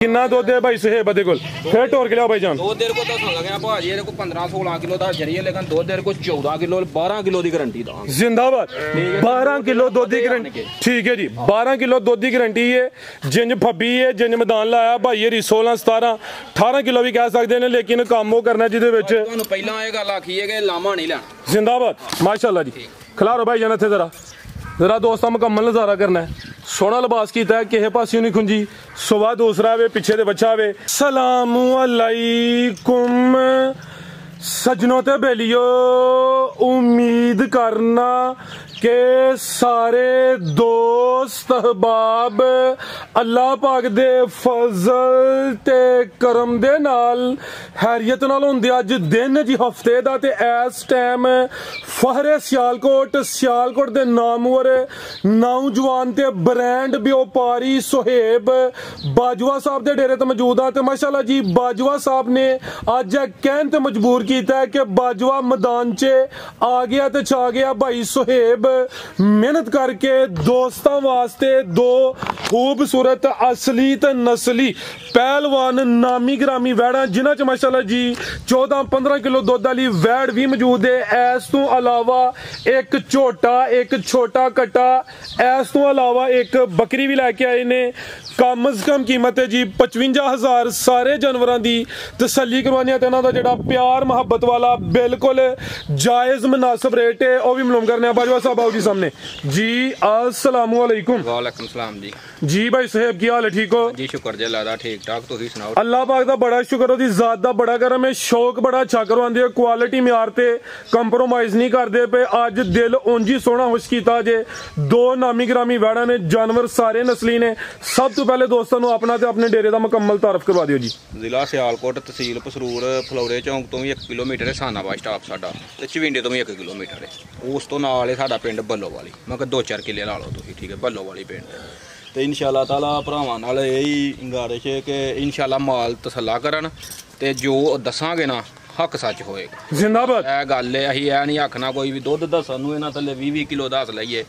किन्ना दुध है भाई सुहेब दे कोल फिर टोर के लिया भाई जान दो देर को दसन लगे भाजी ये को 15-16 किलो दा जरिए लेकिन दो देर को 14 किलो 12 किलो दी गारंटी दा जिंदाबाद 12 किलो दुध दी गारंटी ठीक है जी 12 किलो दुध दी गारंटी है जिंज फब्बी है जिंज मैदान लाया भाई ये 16 17 18 किलो भी कह सकते हैं लेकिन काम वो करना जिदे विच ਤੁਹਾਨੂੰ ਪਹਿਲਾਂ ਇਹ ਗੱਲ ਆਖੀ ਹੈ ਕਿ ਲਾਮਾ ਨਹੀਂ ਲੈਣਾ जिंदाबाद माशाल्लाह जी खिलारो भाई जान इत्थे जरा दोस्तां मुकम्मल नज़ारा करना है सोना लिबास कीता है किसे पासियों नहीं खुंजी सुबह दूसरा वे पीछे दे बच्चा वे सलाम अलैकुम सजनों ते बेलियो उम्मीद करना के सारे दोस्त अहबाब अल्लाह पाक दे फजल ते करम दे नाल हैरियत नाल हुंदे अज दिन जी हफ्ते दा ते इस टाइम फहरे सियालकोट दे नामवर नौजवान ते ब्रांड व्यापारी सुहेब बाजवा साहब दे डेरे ते मौजूद आ ते माशाल्लाह जी बाजवा साहब ने अज कहन ते मजबूर कीता है कि बाजवा मैदान च आ गया ते छा गया भाई सुहेब मेहनत करके दोस्तों वास्ते दो खूबसूरत असली ते नस्ली पहलवान नामी ग्रामी वैड़ा जिन्हां च माशाल्लाह जी 14-15 किलो दुध वाली वैड़ भी मौजूद है इस तो अलावा एक झोटा एक छोटा कट्टा इस तो अलावा एक बकरी भी लैके आए ने कम अज कम कीमत है जी 55,000 सारे जानवरों की तसल्ली करवानी ते इन्हां दा जिहड़ा प्यार मुहब्बत वाला बिल्कुल जायज़ मुनासिब रेट है वह भी मालूम करने बाजवा साहब आओ जी सामने जी अस्सलाम वालेकुम। वालेकुम सलाम जी जी भाई साहब की हाल है ठीक हो जी शुक्र जी अल्लाह दा ठीक ठाक तुसीं सुनाओ अल्लाह पाक दा बड़ा शुक्र ओदी जात दा बड़ा करम है शौक बड़ा अच्छा करवांदे क्वालिटी म्यार ते कंप्रोमाइज नहीं करदे पे अज दिल उंज ही सोहना खुश कीता जे दो नामी ग्रामी वैड़ा ने जानवर सारे नस्ली ने सब तो पहले दोस्तों को अपना ते अपने डेरे का मुकम्मल तारफ करवा दियो जी। जिला सियालकोट तहसील पसरूर फलोरे चौंक तो भी 1 किलोमीटर है सानाबाद स्टाफ साडा ते चविंडे तो भी 1 किलोमीटर है उस तो नाल है साडा पिंड बल्लोवाली मैं 2-4 किले ला लो तुसीं ठीक है बल्लोवाली पिंड ते इंशाअल्लाह ताला भरावां नाल यही गुजारिश है कि इंशाअल्लाह माल तसल्ला करन ते जो दसांगे ना हक सच होएगा जिंदाबाद ए गल है असीं ऐ नहीं आखना कोई भी दुध दसन नूं इन्हां थल्ले 20-20 किलो दस लईए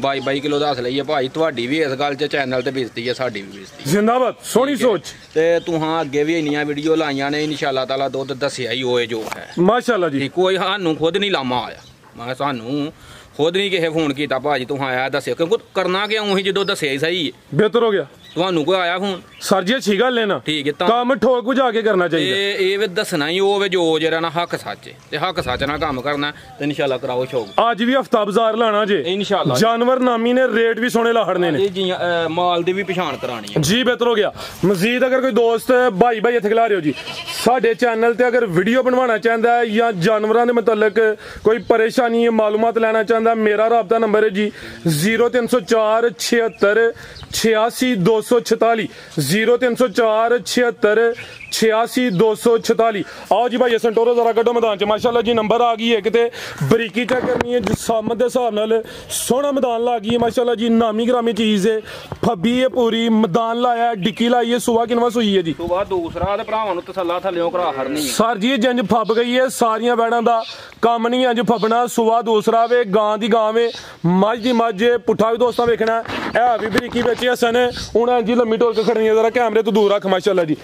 22-22 किलो दस लईए भाई तुहाडी भी इस गल च चैनल ते बेइज्जती है साडी भी बेइज्जती जिंदाबाद सोहनी सोच ते तुहां अगे भी इन्नियां वीडियो लाइयां ने इंशाअल्लाह ताला दुध दस्सिया ही होए जो है माशाअल्लाह जी कोई सानूं खुद नहीं लामा आया मैं सानूं खुद नहीं किसी फोन किया भाजी तुहां आया दस्सिया क्योंकि करना क्यों ही जो दस्सिया ही सही है बेहतर हो गया ਤੁਹਾਨੂੰ ਕੋਈ ਆਇਆ ਫੋਨ सर जी अच्छी गल है ना ठीक है काम ठोक बुझा के करना चाहिए ਇਹ ਵੀ ਦੱਸਣਾ ਹੀ ਉਹ ਜੋ ਜਿਹੜਾ ਨਾ ਹੱਕ ਸੱਚ ਹੈ ਤੇ ਹੱਕ ਸੱਚ ਨਾਲ ਕੰਮ ਕਰਨਾ ਤੇ ਇਨਸ਼ਾਅੱਲਾ ਕਰਾਓ ਸ਼ੌਕ आज भी हफ्ता बाजार लाना जे इंशाअल्लाह जानवर नामी ने रेट भी सोने लाहड़ने ने जी माल दी भी पहचान करानी है जी बेहतर हो गया मजीद अगर कोई दोस्त भाई भाई इत्थे खिला रहे हो जी साडे चैनल ते अगर वीडियो बनवाना चाहता है या जानवरों के मुतलक कोई परेशानी मालूमात लेना चाहता है मेरा राबता नंबर है जी 0304 76 86 246 0304 76 86 246 आओ जी भाई संटोरो जरा कड्डो मैदान च माशाल्लाह जी नंबर आ गई है कि बरीकी चेक करनी है जिसम के हिसाब नाल सोहना मैदान ला गई है माशाल्लाह जी नामी ग्रामी चीज़ है फब्बी है पूरी मैदान लाया डिक्की लाई है सुबह किनवा सुई है जी सुबह दूसरा ते भरावां नूं तसल्ला थल्लेओं करा हरनी है सर जी जंज फब गई है सारियां वैड़ां दा काम नहीं अज फबना सुबह दूसरा वे गां दी गां वे मझ दी मझ पुट्ठा भी दोस्तां वेखना है भी बरीकी बिच हसन हुण इंज लम्मी ढोल के खड़नी है जरा कैमरे तो दूर रख माशाल्लाह जी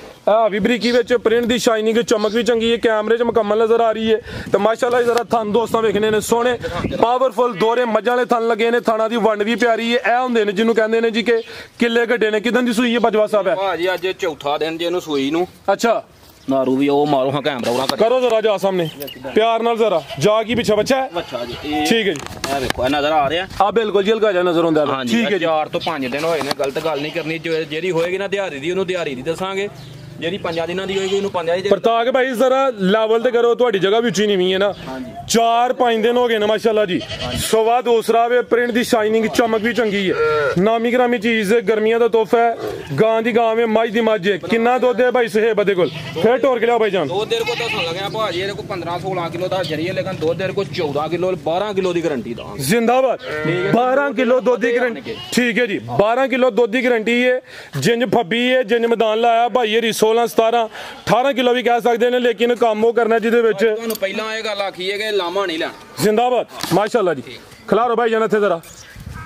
भी बरीकी विच प्रिंट दी शाइनिंग चमक भी चंगी है कैमरे च मुकम्मल नजर आ रही है तो माशाल्लाह जरा थन दोस्तां वेखने ने सोहने पावरफुल दोहरे मज्जां वाले थन लगे ने थाना दी वंड भी प्यारी है ए हुंदे ने जिन्नू कहंदे ने जी कि किले गड्डे ने किदन दी सूई है बजवा साहब है भाजी अज चौथा दिन जे इहनूं सूई नूं अच्छा नारू भी ओ मारो हां कैमरा उरा करो जरा जा सामने प्यार नाल जरा जा की पीछे बच्चा है अच्छा जी ठीक है जी ए देखो नजर आ रहा है आ बिल्कुल जी हल्का जा नजर आंदा है ठीक है 4 तो 5 दिन होए ने गलत गल नहीं करनी जेरी होएगी ना दिहाड़ी दी ओनू दिहाड़ी दी दसांगे जेरी 5 दिनां दी होएगी ओनू 5 दी प्रताप भाई जरा लेवल ते करो ਤੁਹਾਡੀ जगह भी ਉੱਚੀ नहीं है ना 4-5 दिन हो गए ना माशाल्लाह जी सुबह दूसरा वे प्रिंट दी शाइनिंग चमक भी चंगी है नामी ग्रामी चीज है गर्मियां दा तोहफा है गां दी गां में मझ दी मझ है किन्ना दुध है भाई सुहेब दे कोल फिर टोर के लिया भाई जान दो देर को दसन लगे भाजी ये को 15-16 किलो दा जरिए लेकिन दो देर को 14 किलो 12 किलो दी गारंटी दा जिंदाबाद 12 किलो दुध दी गारंटी ठीक है जी 12 किलो दुध दी गारंटी है जिंज फब्बी है जिंज मैदान लाया भाई ये 16 17 18 किलो भी कह सकते हैं लेकिन काम वो करना जिदे विच ਤੁਹਾਨੂੰ ਪਹਿਲਾਂ ਇਹ ਗੱਲ ਆਖੀ ਹੈ ਕਿ ਲਾਮਾ ਨਹੀਂ ਲੈਣਾ जिंदाबाद माशाल्लाह जी खिलारो भाई जान इत्थे जरा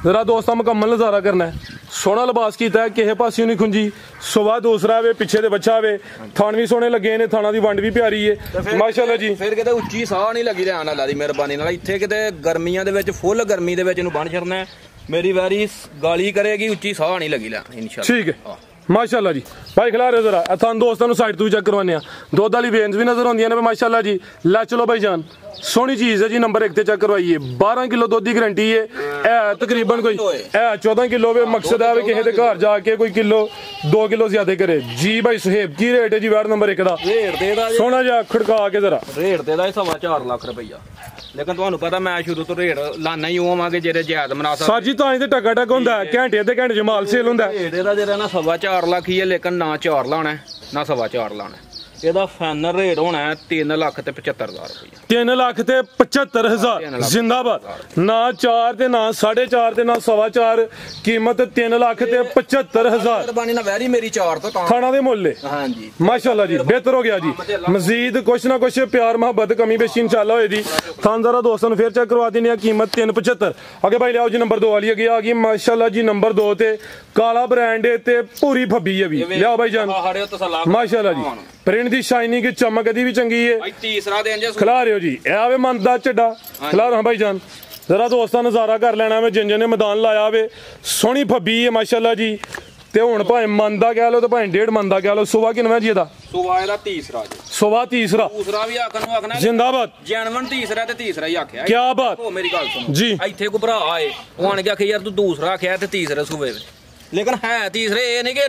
जरा दोस्तों मुकम्मल नज़ारा करना है। सोहना लिबास किया है, किसी पासियों नहीं खुंजी। सुबह दूसरा वे पिछे दे बच्चा वे, थान भी सोहने लगे ने, थाना दी वंड भी प्यारी है माशाअल्लाह जी। फिर किते उच्ची साह नहीं लगी रहन अल्लाह दी मेहरबानी नाल। इत्थे किते गर्मियां दे विच फुल गर्मी दे विच इहनूं बन छड़ना है। मेरी वारी गाली करेगी, उच्ची साह नहीं लगी रहन इंशाअल्लाह। ठीक है माशाअल्लाह जी। भाई खिला रहे जरा थान दोस्तों साइड तो भी चेक करवाने दुध वाली वेन्स भी नजर आउंदियां ने माशाअल्लाह जी। लै चलो भाई जान, सोहनी चीज है जी। नंबर 1 ते चेक करवाइए। 12 किलो दुध की गारंटी है तकरीबन कोई 14 किलो वे। मकसद है किसी के घर जाके कोई किलो 2 किलो ज्यादा करे जी। भाई सुहेब की रेट है जी वैट नंबर 1 दा? सोहना जा खड़का के जरा रेट ते दा 4.25 लाख रुपया। लेकिन तुहानू पता मैं शुरू तो रेट लाना ही होवांगे जेरे जायद मुनासिब। सर जी तां ही ते टका टक होंदा है, घंटे अद्धे घंटे च माल सेल होंदा है। रेट दा जेरा ना 4.25 लाख ही है, लेकिन ना 4 लाना है ना 4.25 लाना है। ਇਹਦਾ ਫਾਈਨਲ ਰੇਟ ਹੋਣਾ ਹੈ 3,75,000 रुपया। 3,75,000 जिंदाबाद। ना 4 ते ना 4.5 ते ना 4.25 कीमत 3,75,000। मेहरबानी ना वैरी मेरी 4 तो खाना दे मुल्ले। हां जी माशाल्लाह जी बेहतर हो गया जी। मजीद कुछ ना कुछ प्यार मोहब्बत कमी बेशी इंशाल्लाह होएगी। थान जरा दोस्तों फिर चेक करवा देनी है। कीमत 3,75। आगे भाई लियाओ जी नंबर 2 वाली आ गई माशाल्लाह जी। नंबर 2 ते काला ब्रांड ते पूरी फब्बी है भी। लियाओ भाई जान माशाल्लाह जी। प्रिंट दी शाइनिंग चमक दी भी चंगी है। भाई तीसरा दिन जे खिला रहे हो जी। ए आवे मन दा चड्डा खिला रहा भाई जान। जरा दोस्तां नज़ारा कर लेना मैं जिन जिन ने मैदान लाया वे। सोहनी फब्बी है माशाल्लाह जी। ते हुण भाएं मन दा कह लो ते भाएं 1.5 मन दा कह लो। सुबह किनवा जी एदा? सुबह एदा तीसरा जी। सुबह तीसरा। दूसरा भी आखन आखना जिंदाबाद। जैनवन तीसरा ते तीसरा ही आख्या। क्या बात। ओ मेरी गल सुनो जी। इत्थे को भरा आए ओ आण के आखे यार तू दूसरा आख्या ते तीसरे सूबे वे। लेकिन है तीसरे ये नहीं कि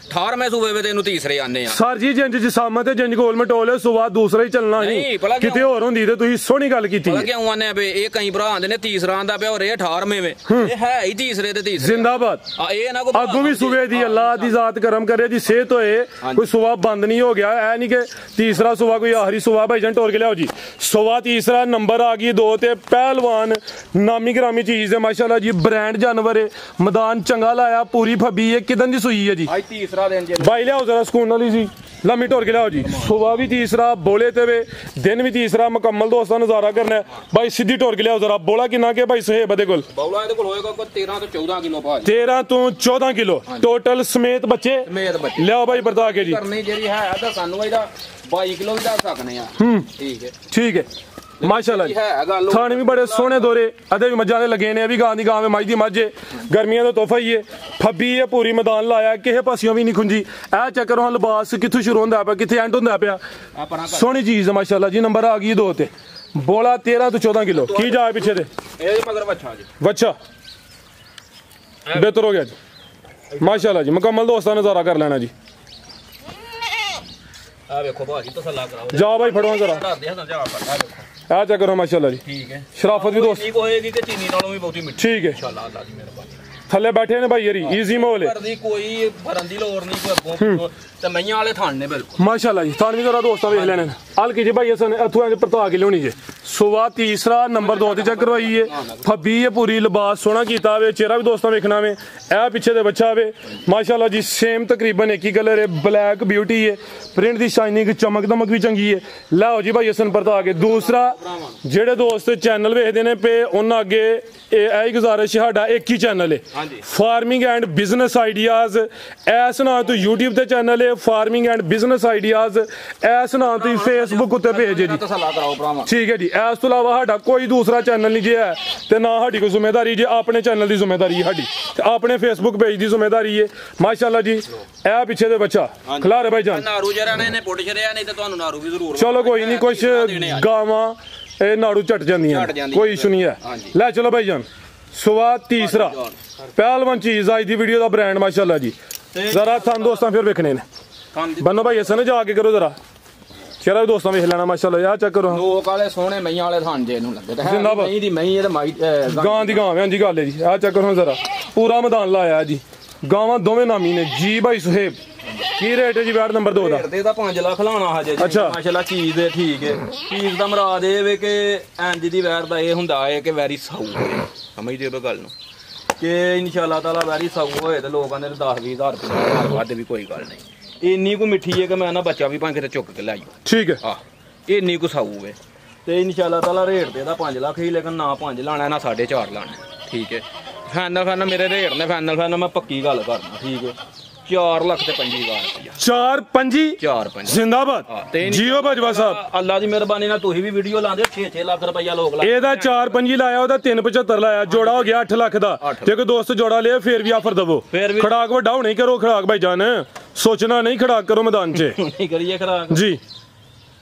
18वें सूबे वे तेनू तीसरे आने आ। सर जी जिंज जिसामत है जिंज गोल मटोल है सुबह दूसरा ही चलना नहीं किते होर हुंदी ते तुसी सोहनी गल कीती है। क्यों आने बे ये कई भरा आंदे ने तीसरा आंदा पे और ये 18वें वे। ये है ही तीसरे ते तीसरे। जिंदाबाद। ये ना को अगू भी सुबह दी अल्लाह दी जात करम करे जी। सेहत होए कोई सुबह बंद नहीं हो गया है नहीं कि तीसरा सुबह कोई आखिरी सुबह भाईजान टोर के लियाओ जी। सुबह तीसरा नंबर आ गई 2 ते पहलवान नामी ग्रामी चीज है माशाल्लाह जी। ब्रांड जानवर है, मैदान चंगा लाया, पूरी फब्बी है। किदन दी सुई है जी? भाई तीसरा दिन जी। भाई लियाओ जरा सुकून वाली सी लम्मी टोर के लियाओ जी। सुबह भी तीसरा, बोले ते वे दिन भी तीसरा। मुकम्मल दोस्तों नजारा करना है भाई। सीधी टोर के लियाओ जरा। बोला किन्ना के भाई सुहेब दे कोल? बोला इहदे कोल होएगा कोई 13 तो 14 किलो भाई। 13 तो 14 किलो टोटल समेत बच्चे लियाओ भाई बता के जी। करनी जेरी है तो सानू ਇਹਦਾ 22 किलो भी दस सकने आ। ठीक है ठीक है माशाल्लाह जी। थाने भी बड़े सोहने दोरे अदे भी मज्जां दे लगे ने। अभी गां दी गां में मज दी मज गर्मियां दा तोहफा ही है। फब्बी है पूरी मैदान लाया किसे पासियों भी नहीं खुंजी। ए चक्कर हुण लिबास कित्थों शुरू होंदा पिया कित्थे एंड होंदा पिया। सोहनी चीज है माशाल्लाह जी। नंबर आ गई 2 ते। बोला 13 तो 14 किलो की जाए पीछे दे? ए मगर बच्चा जी बच्चा बेहतर हो गया जी माशाल्लाह जी। मुकम्मल दोस्तां नजारा कर लेना जी। आ देखो भाजी तसल्ला कराओ। जाओ भाई फड़ो जरा आ चेक करो माशाल्लाह जी। ठीक है शराफत भी दोस्त ठीक होएगी कि चीनी नालों भी बहुती मिठी। ठीक है इंशाल्लाह अल्लाह दी मेहरबानी। थल्ले बैठे ने भाई यारी इजी माहौल है। करदी कोई भरन दी लोड़ नहीं कोई अगों ते मैयां वाले थान ने बिल्कुल माशाल्लाह जी। थान भी जरा दोस्तां वेख लेने हल्की जी भाई असन इत्थों परता के लियानी जे। सुबह तीसरा नंबर 2 ते चेक करवाई है। फब्बी है पूरी लिबास सोहना कीता वे। चेहरा भी दोस्तां वेखना वे। ए पीछे दे बच्चा वे माशाल्लाह जी। सेम तकरीबन एक ही कलर है, ब्लैक ब्यूटी है। प्रिंट दी शाइनिंग चमक दमक भी चंगी है। लाओ जी भाई असन परता के। दूसरा जेड़े दोस्त चैनल वेखदे ने पे उन्हां अगे यही गुजारिश साडा एक ही चैनल है फार्मिंग एंड बिजनेस आइडियाज। इस नाम तो यूट्यूब ते चैनल है फार्मिंग एंड बिजनेस आइडियाज। इस नाम तो फेसबुक उत्ते पेज है जी। ठीक है जी। इस तो इलावा साडा कोई दूसरा चैनल नहीं जे है ते ना साडी कोई जिम्मेदारी जे। अपने चैनल की जिम्मेदारी है साडी ते अपने फेसबुक पेज की जिम्मेदारी है माशाल्लाह जी। ए पीछे दे बच्चा खिला रहे भाई जान। नारू जरा ने पुट छड़िया नहीं ते तुहानू नारू भी जरूर। चलो कोई नहीं कुछ गावां ए नाड़ू झट जांदियां कोई इशू नहीं है। लै चलो भाई जान। सुबह तीसरा पहलवान चीज आज दी वीडियो का ब्रांड माशाल्लाह जी। जरा थान दोस्तां फिर वेखने ने बनो भाई असन जाके करो जरा। चेहरा भी दोस्तां वेख लेना माशाल्लाह। यार चेक करो लोक वाले सोहने मैयां वाले थान जे नु लगे ते जिंदाबाद। मई दी मई ते माई गां दी गां हां जी गल है जी। यार चेक करो जरा पूरा मैदान लाया जी। गावां दोवें नामी ने जी भाई सुहेब। की रेट है जी बैट नंबर 2 दा? रेट दा 5 लाख लाना हजे। अच्छा माशाल्लाह चीज है ठीक है। चीज दा मराद ए वे के इंज दी वैर दा ए हुंदा है कि वैरी साऊ समझदे हो गल नु कि इंशाल्लाह ताला वैरी साऊ होए ते लोग आंदे 10-20 हज़ार रुपए वध भी कोई गल नहीं। इन्नी को मिठी है कि मैं ना बच्चा भी भां किते चुक के लाई। ठीक है हां इन्नी को साऊ है ते इंशाल्लाह ताला रेट ते दा 5 लाख ही लेकिन ना 5 लाना ना 4.5 लाना। ठीक है ਫਾਈਨਲ ਮੇਰੇ ਰੇਟ ਨੇ ਫਾਈਨਲ ਮੈਂ ਪੱਕੀ ਗੱਲ ਕਰਨਾ ਠੀਕ ਹੈ 4 ਲੱਖ ਤੇ 25,000 ਰੁਪਇਆ 4-5 ਜ਼ਿੰਦਾਬਾਦ ਜੀਓ ਬਾਜਵਾ ਸਾਹਿਬ ਅੱਲਾ ਦੀ ਮਿਹਰਬਾਨੀ ਨਾਲ ਤੁਸੀਂ ਵੀ ਵੀਡੀਓ ਲਾਉਂਦੇ 6 ਲੱਖ ਰੁਪਇਆ ਲੋਕ ਲਾ ਇਹਦਾ 4-5 ਲਾਇਆ ਉਹਦਾ 375 ਲਾਇਆ ਜੋੜਾ ਹੋ ਗਿਆ 8 ਲੱਖ ਦਾ ਜੇ ਕੋਈ ਦੋਸਤ ਜੋੜਾ ਲਿਆ ਫੇਰ ਵੀ ਆਫਰ ਦਵੋ ਖੜਾਕ ਵੱਡਾ ਹੋਣਾ ਹੀ ਕਰੋ ਖੜਾਕ ਭਾਈ ਜਾਨ ਸੋਚਣਾ ਨਹੀਂ ਖੜਾਕ ਕਰੋ ਮੈਦਾਨ 'ਚ ਨਹੀਂ ਕਰੀਏ ਖੜਾਕ ਜੀ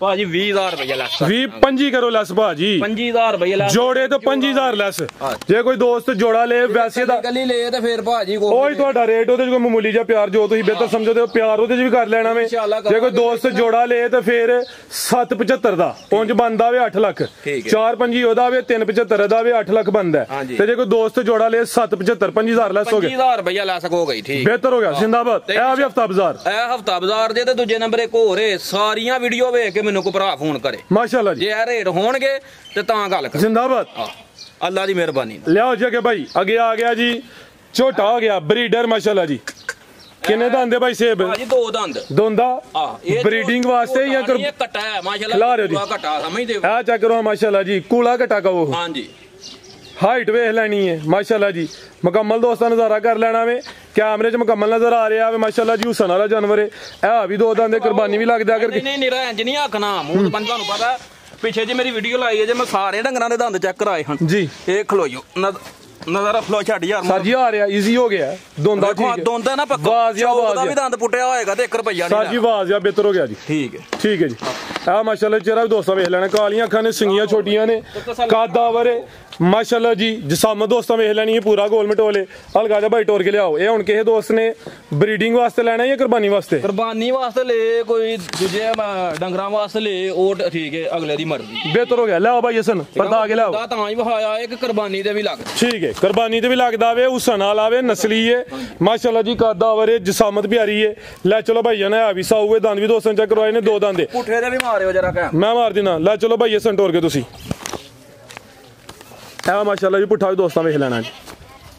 ਭਾਜੀ 20,000 ਰੁਪਏ ਲੈਸ 20-25 ਕਰੋ ਲੈਸ ਭਾਜੀ 25,000 ਰੁਪਏ ਲੈਸ ਜੋੜੇ ਤੋਂ 25,000 ਲੈਸ ਜੇ ਕੋਈ ਦੋਸਤ ਜੋੜਾ ਲੇ ਵੈਸੇ ਦਾ ਗੱਲੀ ਲੈ ਤੇ ਫਿਰ ਭਾਜੀ ਕੋਈ ਤੁਹਾਡਾ ਰੇਟ ਉਹਦੇ 'ਚ ਕੋਈ ਮਾਮੂਲੀ ਜਿਹਾ ਪਿਆਰ ਜੋ ਤੁਸੀਂ ਬਿਹਤਰ ਸਮਝਦੇ ਹੋ ਪਿਆਰ ਉਹਦੇ 'ਚ ਵੀ ਕਰ ਲੈਣਾ ਵੇ ਜੇ ਕੋਈ ਦੋਸਤ ਜੋੜਾ ਲੇ ਤੇ ਫਿਰ 775 ਦਾ ਪਹੁੰਚ ਬੰਦਾ ਵੇ 8 ਲੱਖ 4-5 ਉਹਦਾ ਵੇ 375 ਦਾ ਵੇ 8 ਲੱਖ ਬੰਦਾ ਤੇ ਜੇ ਕੋਈ ਦੋਸਤ ਜੋੜਾ ਲੇ 775 25,000 ਲੈਸ ਹੋ ਗਏ 25,000 ਰੁਪਏ ਲੈਸ ਹੋ ਗਈ ਠੀਕ ਬਿਹਤਰ ਹੋ ਗਿਆ ਜ਼ਿੰਦਾਬਾਦ ਇਹ ਵੀ ਹਫਤਾ ਬਾਜ਼ਾਰ ਜੇ ਤੇ ਦੂਜੇ ਨੰਬਰ ਇੱਕ ਹੋਰ ਏ ਸਾਰੀਆਂ ਵੀਡੀਓ ਵੇਖ ਕੇ ਮੈਨੂੰ ਕੋ ਭਰਾ ਫੋਨ ਕਰੇ ਮਾਸ਼ਾਅੱਲਾ ਜੀ ਜੇ ਇਹ ਰੇਟ ਹੋਣਗੇ ਤੇ ਤਾਂ ਗੱਲ ਕਰ ਜ਼ਿੰਦਾਬਾਦ ਅੱਲਾ ਦੀ ਮਿਹਰਬਾਨੀ ਲਿਆਓ ਜੀ ਅੱਗੇ ਭਾਈ ਅੱਗੇ ਆ ਗਿਆ ਜੀ ਝੋਟਾ ਹੋ ਗਿਆ ਬਰੀਡਰ ਮਾਸ਼ਾਅੱਲਾ ਜੀ ਕਿੰਨੇ ਦੰਦ ਭਾਈ ਸੇਬ ਭਾਜੀ 2 ਦੰਦ ਦੋਂਦਾ ਬਰੀਡਿੰਗ ਵਾਸਤੇ ਜਾਂ ਇਹ ਕੱਟਾ ਹੈ ਮਾਸ਼ਾਅੱਲਾ ਕੱਟਾ ਸਮਝਦੇ ਆ ਚੈੱਕ ਕਰੋ ਮਾਸ਼ਾਅੱਲਾ ਜੀ ਕੂਲਾ ਕੱਟਾ ਕਹੋ ਹਾਂਜੀ ਹਾਈਟ ਵੇਖ ਲੈਣੀ ਹੈ ਮਾਸ਼ਾਅੱਲਾ ਜੀ ਮੁਕੰਮਲ ਦੋਸਤਾਂ ਨਜ਼ਾਰਾ ਕਰ ਲੈਣਾ ਵੇ ਕੈਮਰੇ 'ਚ ਮੁਕੰਮਲ ਨਜ਼ਰ ਆ ਰਿਹਾ ਵੇ ਮਾਸ਼ਾਅੱਲਾ ਜੀ ਹੁਸਨ ਵਾਲਾ ਜਾਨਵਰ ਹੈ ਇਹ ਵੀ 2 ਦੰਦ ਦੇ ਕੁਰਬਾਨੀ ਵੀ ਲੱਗਦਾ ਅਗਰ ਨਹੀਂ ਨਿਰਾ ਇੰਜ ਨਹੀਂ ਆਖਣਾ ਮੂੰਹ ਬੰਦ ਤੁਹਾਨੂੰ ਪਤਾ ਪਿੱਛੇ ਜੀ ਮੇਰੀ ਵੀਡੀਓ ਲਾਈ ਹੈ ਜੇ ਮੈਂ ਸਾਰੇ ਡੰਗਰਾਂ ਦੇ ਦੰਦ ਚੈੱਕ ਕਰਾਏ ਹਨ ਜੀ ਇਹ ਖਲੋਇਓ ਨਜ਼ਰ ਫਲੋ ਛੱਡ ਯਾਰ ਸਰ ਜੀ ਆ ਰਿਹਾ ਈਜ਼ੀ ਹੋ ਗਿਆ ਦੋਂਦਾ ਠੀਕ ਹੈ ਦੋਂਦਾ ਨਾ ਪੱਕਾ ਉਹਦਾ ਵੀ ਦੰਦ ਪੁੱਟਿਆ ਹੋਏਗਾ ਤੇ 1 ਰੁਪਿਆ ਨਹੀਂ ਸਰ ਜੀ ਆਵਾਜ਼ ਆ ਬਿਹਤਰ ਹੋ ਗਿਆ ਜੀ ਠੀਕ ਹੈ ਜੀ ਆ ਮਾਸ਼ਾਅੱਲਾ ਚਿਹਰਾ ਵੀ ਦੋਸਤਾਂ ਵੇਖ ਲੈਣਾ ਕਾਲੀਆਂ ਅੱਖਾਂ ਨੇ ਸਿੰਗੀਆਂ ਛੋਟੀਆਂ ਨੇ ਕਾਦਾਵਰ ਮਾਸ਼ਾਅੱਲਾ ਜੀ ਜਿਸਮ ਦੋਸਤਾਂ ਵੇਖ ਲੈਣੀ ਹੈ ਪੂਰਾ ਗੋਲ ਮਟੋਲੇ ਹਲਕਾ ਜਿਹਾ ਭਾਈ ਟੋਰ ਕੇ ਲਿਆਓ ਇਹ ਹੁਣ ਕਿਸੇ ਦੋਸਤ ਨੇ ਬਰੀਡਿੰਗ ਵਾਸਤੇ ਲੈਣਾ ਜਾਂ ਕੁਰਬਾਨੀ ਵਾਸਤੇ ਲੈ ਕੋਈ ਦੂਜੇ ਡੰਗਰਾਂ ਵਾਸਤੇ ਲੈ ਉਹ ਠੀਕ ਹੈ ਅਗਲੇ ਦੀ ਮਰਜ਼ੀ ਬਿਹਤਰ ਹੋ ਗਿਆ ਲਿਆਓ ਭਾਈ ਹਸਨ ਪਰਦਾ ਕੇ ਲਿਆਓ ਤਾਂ ਹੀ ਵਿਖਾਇਆ ਇੱਕ ਕੁਰਬਾਨੀ ਤੇ ਵੀ ਲੱਗਦਾ ਠੀਕ ਹੈ ਕੁਰਬਾਨੀ ਤੇ ਵੀ ਲੱਗਦਾ ਵੇ ਹੁਸਨ ਵਾਲਾ ਵੇ ਨਸਲੀ ਹੈ ਮਾਸ਼ਾਅੱਲਾ ਜੀ ਕਾਦਾਵਰ ਹੈ ਜਿਸਮਤ ਪਿਆਰੀ ਹੈ ਲੈ ਚਲੋ ਭਾਈ ਜਾਨ ਆ ਵੀ ਸਾਊ ਦੰਦ ਵੀ ਦੋਸਤਾਂ ਚੈੱਕ ਕਰਵਾਏ ਨੇ 2 ਦੰਦ ਦੇ ਪੁੱਠੇ ਦੇ ਵੀ ਮਾਰਿਓ ਜਰਾ ਮੈਂ ਮਾਰ ਦੇਣਾ ਲੈ ਚਲੋ ਭਾਈ ਹਸਨ ਟੋਰ ਕੇ ਤੁਸੀਂ ਇਹ ਮਾਸ਼ਾਅੱਲਾ ਜੀ ਪੁੱਠਾ ਵੀ ਦੋਸਤਾਂ ਵੇਖ ਲੈਣਾ ਜੀ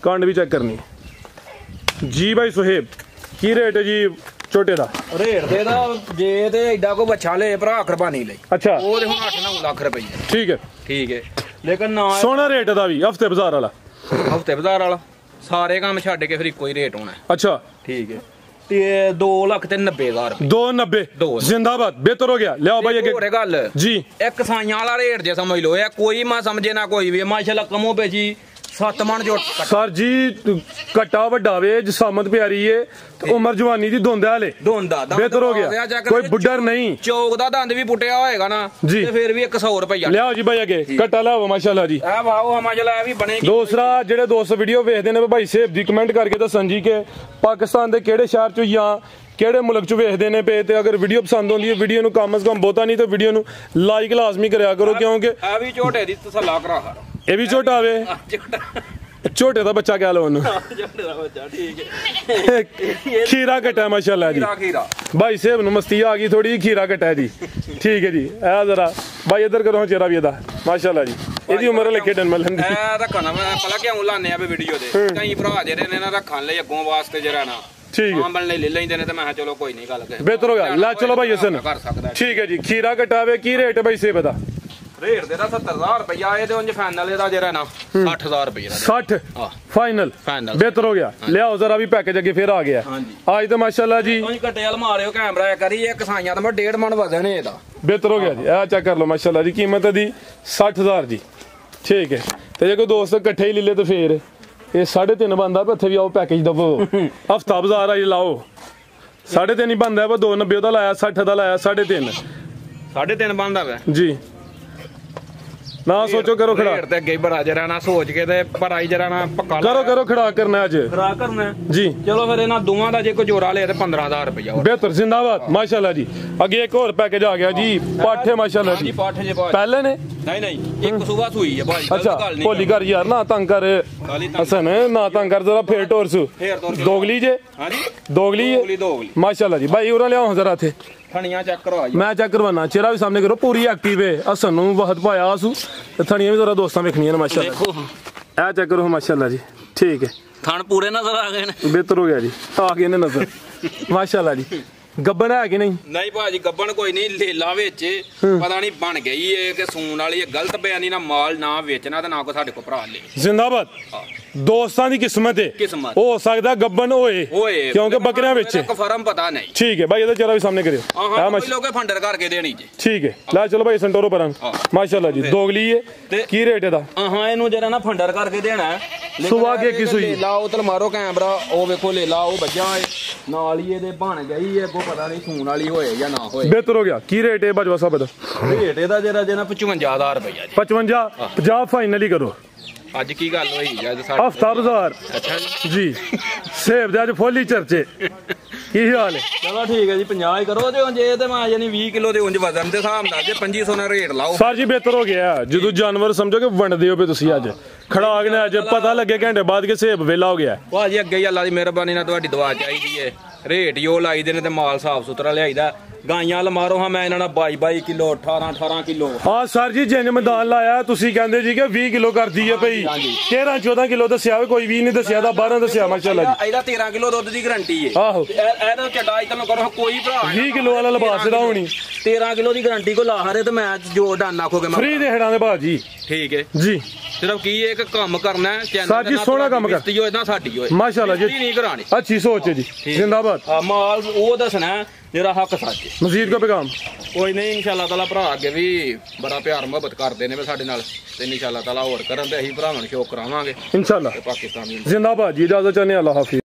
ਕੰਡ ਵੀ ਚੈੱਕ ਕਰਨੀ ਜੀ ਭਾਈ ਸੁਹੇਬ ਕੀ ਰੇਟ ਹੈ ਜੀ ਛੋਟੇ ਦਾ ਰੇਟ ਦੇ ਦਾ ਜੇ ਤੇ ਐਡਾ ਕੋ ਬੱਚਾ ਲੈ ਭਰਾ ਕੁਰਬਾਨੀ ਲਈ ਅੱਛਾ ਉਹ ਤੇ ਹੁਣ 8-9 ਲੱਖ ਰੁਪਏ ਠੀਕ ਹੈ ਲੇਕਿਨ ਨਾ ਸੋਹਣਾ ਰੇਟ ਦਾ ਵੀ ਹਫਤੇ ਬਾਜ਼ਾਰ ਵਾਲਾ ਸਾਰੇ ਕੰਮ ਛੱਡ ਕੇ ਫਿਰ ਇੱਕੋ ਹੀ ਰੇਟ ਹੋਣਾ ਅੱਛਾ ਠੀਕ ਹੈ ਤੇ 2,90,000 290 ਜ਼ਿੰਦਾਬਾਦ ਬਿਹਤਰ ਹੋ ਗਿਆ ਲਿਆਓ ਭਾਈ ਅੱਗੇ ਹੋਰ ਗੱਲ ਜੀ ਇੱਕ ਸਾਈਆਂ ਵਾਲਾ ਰੇਟ ਜੇ ਸਮਝ ਲਓ ਇਹ ਕੋਈ ਮੈਂ ਸਮਝੇ ਨਾ ਕੋਈ ਵੀ ਮਾਸ਼ਾਅੱਲਾ ਕਮੋ ਪੇਜੀ 7 ਮਣ ਜੋ ਸਰ ਜੀ ਕੱਟਾ ਵੱਡਾ ਵੇ ਜਸਾਮਤ ਪਿਆਰੀ ਏ ਤੇ ਉਮਰ ਜਵਾਨੀ ਦੀ ਦੋਂਦਾ ਹਲੇ ਬਿਹਤਰ ਹੋ ਗਿਆ ਕੋਈ ਬੁੱਢਰ ਨਹੀਂ ਚੌਕ ਦਾ ਦੰਦ ਵੀ ਪੁੱਟਿਆ ਹੋਏਗਾ ਨਾ ਤੇ ਫਿਰ ਵੀ 100 ਰੁਪਇਆ ਲਿਆਓ ਜੀ ਭਾਈ ਅੱਗੇ ਕੱਟਾ ਲਿਆਓ ਮਾਸ਼ਾਅੱਲਾ ਜੀ ਆ ਵਾਓ ਮਾਸ਼ਾਅੱਲਾ ਇਹ ਵੀ ਬਣੇਗੀ ਦੂਸਰਾ ਜਿਹੜੇ ਦੋਸਤ ਵੀਡੀਓ ਵੇਖਦੇ ਨੇ ਭਾਈ ਸੇਬ ਦੀ ਕਮੈਂਟ ਕਰਕੇ ਦੱਸਣ ਜੀ ਕਿ ਪਾਕਿਸਤਾਨ ਦੇ ਕਿਹੜੇ ਸ਼ਹਿਰ ਚੋਂ ਜਾਂ ਕਿਹੜੇ ਮੁਲਕ ਚ ਵੇਖਦੇ ਨੇ ਪਏ ਤੇ ਅਗਰ ਵੀਡੀਓ ਪਸੰਦ ਆਉਂਦੀ ਹੈ ਵੀਡੀਓ ਨੂੰ ਕਮ ਸੇ ਕਮ ਬਹੁਤਾ ਨਹੀਂ ਤੇ ਵੀਡੀਓ ਨੂੰ ਲਾਈਕ ਲਾਜ਼ਮੀ ਕਰਿਆ ਕਰੋ ਕਿਉਂਕਿ ਆ ਵੀ ਝੋਟੇ ਦੀ ਤਸੱਲਾ ਕਰਾ ਇਹ ਵੀ ਝੋਟਾ ਵੇ ਝੋਟੇ ਦਾ ਬੱਚਾ ਕਹਿ ਲਓ ਉਹਨੂੰ ਖੀਰਾ ਕੱਟਾ ਮਾਸ਼ਾਅੱਲਾ ਜੀ ਭਾਈ ਸੇਬ ਨੂੰ ਮਸਤੀ ਆ ਗਈ ਥੋੜੀ ਖੀਰਾ ਕੱਟਾ ਜੀ ਠੀਕ ਹੈ ਜੀ ਇਹ ਜ਼ਰਾ ਭਾਈ ਇੱਧਰ ਕਰੋ ਚਿਹਰਾ ਵੀ ਇਹਦਾ ਮਾਸ਼ਾਅੱਲਾ ਜੀ ਇਹਦੀ ਉਮਰ ਲੈ ਖੇਡਣ ਮਲਣ ਦੀ ਇਹ ਰੱਖਣਾ ਮੈਂ ਪਹਿਲਾਂ ਕਿਉਂ ਲਾਣੇ ਆ ਵੀਡੀਓ ਦੇ ਕਈ ਭਰਾ ਜਿਹੜੇ ਨੇ ਨਾ ਰੱਖਣ ਲਈ ਅੱਗੋਂ ਵਾਸਤੇ ਜਰਾ ਨਾ ਠੀਕ ਹੈ ਲੈ ਲੈਂਦੇ ਨੇ ਤੇ ਮੈਂ ਚਲੋ ਕੋਈ ਨਹੀਂ ਗੱਲ ਬਿਹਤਰ ਹੋ ਗਿਆ ਲੈ ਚਲੋ ਭਾਈ ਹਸਨ ਠੀਕ ਹੈ ਜੀ ਖੀਰਾ ਕਟਾਵੇ ਕੀ ਰੇਟ ਹੈ ਭਾਈ ਸੇਬ ਦਾ ਰੇਟ ਦੇ ਦਾ 70,000 ਰੁਪਇਆ ਇਹ ਤੇ ਉਂਝ ਫਾਈਨਲ ਇਹਦਾ ਜਿਹੜਾ ਨਾ 60,000 ਰੁਪਇਆ 60 ਫਾਈਨਲ ਬਿਹਤਰ ਹੋ ਗਿਆ ਲਿਆਓ ਜ਼ਰਾ ਵੀ ਪੈਕੇਜ ਅੱਗੇ ਫਿਰ ਆ ਗਿਆ ਅੱਜ ਤਾਂ ਮਾਸ਼ਾਅੱਲਾ ਜੀ ਤੁਸੀਂ ਕਟੇਲ ਮਾਰਿਓ ਕੈਮਰਾ ਕਰੀ ਇਹ ਕਸਾਈਆਂ ਤਾਂ ਮੈਂ 1.5 ਮਣ ਵਜ਼ਨ ਹੈ ਇਹਦਾ ਬਿਹਤਰ ਹੋ ਗਿਆ ਜੀ ਆ ਚੈੱਕ ਕਰ ਲਓ ਮਾਸ਼ਾਅੱਲਾ ਜੀ ਕੀਮਤ ਦੀ 60,000 ਜੀ ਠੀਕ ਹੈ ਤੇ ਜੇ ਕੋਈ ਦੋਸਤ ਇਕੱਠੇ ਹੀ ਲੈ ਲੇ ਤੇ ਫੇਰ ਇਹ 3.5 ਬੰਦਾ ਉੱਥੇ ਵੀ ਆਓ ਪੈਕੇਜ ਦਵੋ ਹਫਤਾ ਬਾਜ਼ਾਰ ਆਈ ਲਾਓ 3.5 ਹੀ ਬੰਦਾ 290 ਦਾ ਲਾਇਆ 60 ਦਾ ਲਾਇਆ 3.5 ਬੰਦਾ ਵਾ ਜੀ ਨਾ ਸੋਚੋ ਕਰੋ ਖੜਾ ਤੇ ਅੱਗੇ ਬੜਾ ਜਰਾ ਨਾ ਸੋਚ ਕੇ ਤੇ ਭਰਾਈ ਜਰਾ ਨਾ ਪੱਕਾ ਕਰੋ ਖੜਾ ਕਰਨਾ ਅੱਜ ਖੜਾ ਕਰਨਾ ਜੀ ਚਲੋ ਫਿਰ ਇਹਨਾਂ ਦੋਵਾਂ ਦਾ ਜੇ ਕੋਈ ਜੋੜਾ ਲਿਆ ਤੇ 15,000 ਰੁਪਇਆ ਬਿਹਤਰ ਜ਼ਿੰਦਾਬਾਦ ਮਾਸ਼ਾਅੱਲਾ ਜੀ ਅੱਗੇ ਇੱਕ ਹੋਰ ਪੈਕੇਜ ਆ ਗਿਆ ਜੀ ਪਾਠੇ ਮਾਸ਼ਾਅੱਲਾ ਜੀ ਪਾਠੇ ਜੇ ਪਹਿਲੇ ਨੇ ਨਹੀਂ ਇੱਕ ਸੁਬਾ ਸੂਈ ਹੈ ਭਾਈ ਅੱਛਾ ਭੋਲੀ ਕਰ ਯਾਰ ਨਾ ਤੰਗ ਕਰ ਹਸਨ ਨਾ ਤੰਗ ਕਰ ਜ਼ਰਾ ਫੇਰ ਟੋਰਸੂ ਦੋਗਲੀ ਜੇ ਹਾਂਜੀ ਦੋਗਲੀ ਮਾਸ਼ਾਅੱਲਾ ਜੀ ਭਾਈ ਉਰਾ ਲਿਆਓ ਜ਼ਰਾ ਇੱਥੇ ਥਣੀਆਂ ਚੈੱਕ ਕਰਵਾ ਮੈਂ ਚੈੱਕ ਕਰਵਾਣਾ ਚਿਹਰਾ ਵੀ ਸਾਹਮਣੇ ਕਰੋ ਪੂਰੀ ਐਕਟਿਵ ਹੈ ਹਸਨ ਨੂੰ ਵਕਤ ਪਾਇਆ ਆਸੂ ਤੇ ਥਣੀਆਂ ਵੀ ਜ਼ਰਾ ਦੋਸਤਾਂ ਵੇਖਣੀਆਂ ਨੇ ਮਾਸ਼ਾਅੱਲਾ ਇਹ ਚੈੱਕ ਕਰੋ ਮਾਸ਼ਾਅੱਲਾ ਜੀ ਠੀਕ ਹੈ ਥਣ ਪੂਰੇ ਨਜ਼ਰ ਆ ਗਏ ਨੇ ਬਿਹਤਰ ਹੋ ਗਿਆ ਜੀ ਆ ਗਏ ਨੇ ਨਜ਼ਰ ਮਾਸ਼ਾਅੱਲਾ ਜੀ ਗੱਬਣ ਹੈ ਕਿ ਨਹੀਂ ਭਾਜੀ ਗੱਬਣ ਕੋਈ ਨਹੀਂ ਲੇਲਾ ਵਿੱਚ ਪਤਾ ਨਹੀਂ ਬਣ ਗਈ ਏ ਕਿ ਸੂਣ ਵਾਲੀ ਗਲਤ ਬਿਆਨੀ ਨਾ ਮਾਲ ਨਾ ਵੇਚਣਾ ਤੇ ਨਾ ਕੋ ਸਾਡੇ ਕੋ ਭਰਾ ਲੈ ਜ਼ਿੰਦਾਬਾਦ ਦੋਸਤਾਂ ਦੀ ਕਿਸਮਤ ਹੈ किस्मत ਹੋ ਸਕਦਾ ਗੱਬਨ ਹੋਏ ਕਿਉਂਕਿ ਬੱਕਰੀਆਂ ਵਿੱਚ ਫਰਮ ਪਤਾ ਨਹੀਂ ਠੀਕ ਹੈ ਭਾਈ ਇਹਦਾ ਚਿਹਰਾ ਵੀ ਸਾਹਮਣੇ ਕਰਿਓ ਹਾਂ ਕੋਈ ਲੋਕੇ ਫੰਡਰ ਕਰਕੇ ਦੇਣੀ ਜੀ ਠੀਕ ਹੈ ਲੈ ਚਲੋ ਭਾਈ ਸੰਟੋਰੋ ਪਰਾਂ ਮਾਸ਼ਾਅੱਲਾ ਜੀ ਦੋਗਲੀ ਹੈ ਕੀ ਰੇਟ ਇਹਦਾ ਹਾਂ ਇਹਨੂੰ ਜਿਹੜਾ ਨਾ ਫੰਡਰ ਕਰਕੇ ਦੇਣਾ ਸੁਬਾ ਕੇ ਕੀ ਸੂਈ ਲਾ ਉਹ ਤਲ ਮਾਰੋ ਕੈਮਰਾ ਉਹ ਵੇਖੋ ਲੈ ਲਾ ਉਹ ਵੱਜਾ ਏ ਨਾਲ ਹੀ ਇਹਦੇ ਬਣ ਗਈ ਏ ਅੱਗੋਂ ਪਤਾ ਨਹੀਂ ਸੂਣ ਵਾਲੀ ਹੋਏ ਜਾਂ ਨਾ ਹੋਏ ਬਿਹਤਰ ਹੋ ਗਿਆ ਕੀ ਰੇਟ ਹੈ ਬਾਜਵਾ ਸਾਹਿਬ ਦਾ ਰੇਟ ਇਹਦਾ ਜਿਹੜਾ ਜੇ 55000 ਰੁਪਇਆ ਜੀ 55 50 ਫਾਈਨਲੀ ਕਰੋ ਅੱਜ ਕੀ ਗੱਲ ਹੋਈ ਅੱਜ ਹਫਤਾ ਬਾਜ਼ਾਰ ਅੱਛਾ ਜੀ ਸੇਬ ਦੇ ਅੱਜ ਫੁੱਲੀ ਚਰਚੇ ਕੀ ਹਾਲ ਹੈ ਚਲੋ ਠੀਕ ਹੈ ਜੀ 50 ਹੀ ਕਰੋ ਤੇ ਜੇ ਤੇ ਮੈਂ ਯਾਨੀ 20 ਕਿਲੋ ਦੇ ਉਂਝ ਵਜ਼ਨ ਦੇ ਹਿਸਾਬ ਨਾਲ ਜੇ 2500 ਨਾਲ ਰੇਟ ਲਾਓ ਸਰ ਜੀ ਬਿਹਤਰ ਹੋ ਗਿਆ ਜਦੋਂ ਜਾਨਵਰ ਸਮਝੋ ਕਿ ਵੰਡਦੇ ਹੋ ਪਏ ਤੁਸੀਂ ਅੱਜ ਖੜਾਕ ਨੇ ਅੱਜ ਪਤਾ ਲੱਗੇ ਘੰਟੇ ਬਾਅਦ ਕਿ ਸੇਬ ਵੇਲਾ ਹੋ ਗਿਆ ਭਾਜੀ ਅੱਗੇ ਹੀ ਅੱਲਾ ਦੀ ਮਿਹਰਬਾਨੀ ਨਾਲ ਤੁਹਾਡੀ ਦੁਆ ਚਾਹੀਦੀ ਏ ਰੇਟ ਹੀ ਉਹ ਲਾਈਦੇ ਨੇ ਤੇ ਮਾਲ ਸਾਫ ਸੁਥਰਾ ਲਿਆਈਦਾ ਗਾਈਆਂ ਲਮਾਰੋ ਹਾਂ ਮੈਂ ਇਹਨਾਂ ਨਾਲ 22 ਕਿਲੋ 18 ਕਿਲੋ ਹਾਂ ਸਰ ਜੀ ਜਿੰਜ ਮੈਦਾਨ ਲਾਇਆ ਤੁਸੀਂ ਕਹਿੰਦੇ ਜੀ ਕਿ 20 ਕਿਲੋ ਕਰਦੀ ਹੈ ਭਈ 13 14 ਕਿਲੋ ਦੱਸਿਆ ਕੋਈ ਵੀ ਨਹੀਂ ਦੱਸਿਆ ਦਾ 12 ਦੱਸਿਆ ਮਾਸ਼ਾਅੱਲਾ ਜੀ ਇਹਦਾ 13 ਕਿਲੋ ਦੁੱਧ ਦੀ ਗਾਰੰਟੀ ਏ ਆਹੋ ਇਹਦਾ ਚਟਾਈ ਤਾਂ ਕਰੋ ਕੋਈ ਭਰਾ 20 ਕਿਲੋ ਵਾਲਾ ਲਿਬਾਸ ਦਾ ਹੋਣੀ 13 ਕਿਲੋ ਦੀ ਗਾਰੰਟੀ ਕੋ ਲਾ ਹਰੇ ਤੇ ਮੈਂ ਜੋ ਡਾਨ ਆਖੋਗੇ ਮੈਂ ਫ੍ਰੀ ਦੇ ਹੜਾਂ ਦੇ ਭਾਜੀ ਠੀਕ ਹੈ ਜੀ ਸਿਰਫ ਕੀ ਇੱਕ ਕੰਮ ਕਰਨਾ ਹੈ ਚੈਨਲ ਸਰ ਜੀ ਸੋਹਣਾ ਕੰਮ ਕਰ ਹੋਏ ਨਾ ਸਾਡੀ ਹੋਏ ਮਾਸ਼ਾਅੱਲਾ ਜੀ ਨਹੀਂ ਕਰਾਣੀ ਅੱਛੀ ਸੋਚ ਹੈ ਜੀ ਜ਼ਿੰਦਾਬਾਦ ਮਾਲ ਉਹ ਦੱਸਣਾ ਜਿਹੜਾ ਹੱਕ ਸੱਚ ਮਜ਼ੀਦ ਕੋ ਪੈਗਾਮ ਕੋਈ ਨਹੀਂ ਇਨਸ਼ਾਅੱਲਾ ਤਾਲਾ ਭਰਾ ਅੱਗੇ ਵੀ ਬੜਾ ਪਿਆਰ ਮੁਹੱਬਤ ਕਰਦੇ ਨੇ ਸਾਡੇ ਨਾਲ ਤੇ ਇਨਸ਼ਾਅੱਲਾ ਤਾਲਾ ਹੋਰ ਕਰਨ ਤੇ ਅਸੀਂ ਭਰਾਵਾਂ ਨੂੰ ਸ਼ੌਕ ਕਰਾਵਾਂਗੇ ਇਨਸ਼ਾਅੱਲਾ ਪਾਕਿਸਤਾਨ ਜ਼ਿੰਦਾਬਾਦ ਜੀ ਇਜਾਜ਼ਤ ਚਾਹਨੇ ਅੱਲਾਹ ਹਾਫਿਜ਼